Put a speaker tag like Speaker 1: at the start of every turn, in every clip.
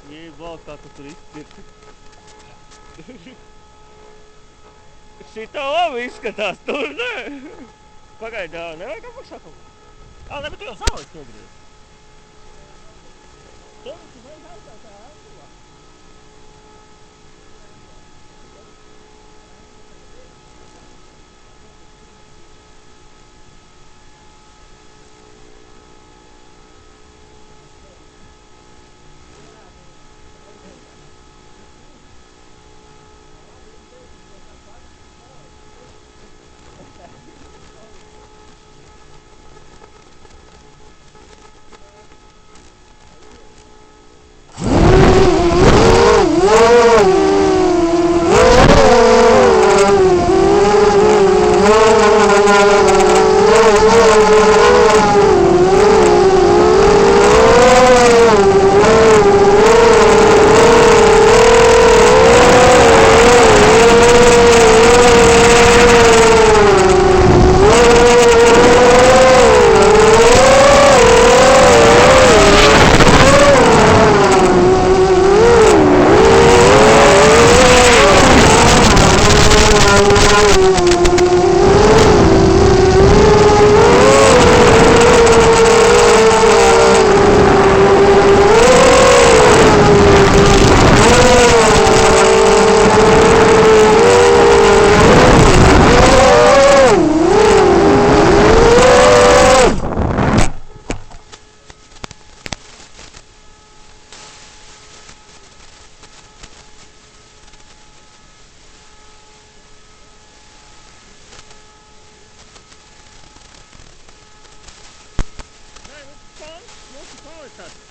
Speaker 1: Jebal, kā tu tur izpirti. Šitā labi izskatās, tur ne. Pagaidā, nevajag apakšā kaut ko. Ne, bet tu jau savais nogriez. Tev tu vajag aizsāt tā aizsāvā.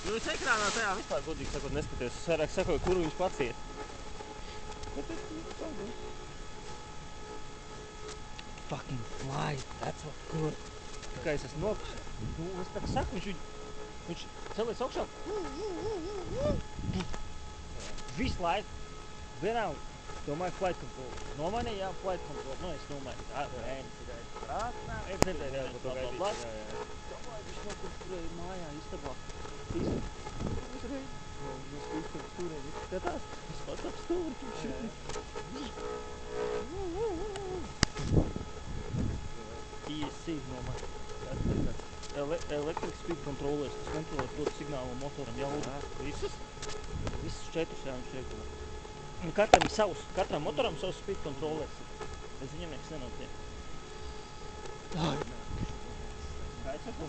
Speaker 1: Jo es ekrānā tajā vispār godīgi sakot neskaties. Es vairāk sakoju, kur viņš pats iet. Bet es sakoju. Fucking fly, that's what good. Tā kā es esmu nopis. Es tā kā saku, viņš celies augšā. Visu laiku. Vienalga. Domāju, flight control. Nomainīju, jā, flight control. Es nomainīju. Domāju, viņš kaut kur mājā istabā. Uzreiz. Mēs istabas stūrē viņš skatās. Es pats ap stūri. ESC nomainīju. Electric speed controllers. Tas kontrolē to signālu motoram jaudu. Visus 4 jā, viņš regulē. Katram motoram savs speed controllers. Bez viņam nekas nenotiek. Kāds ar to?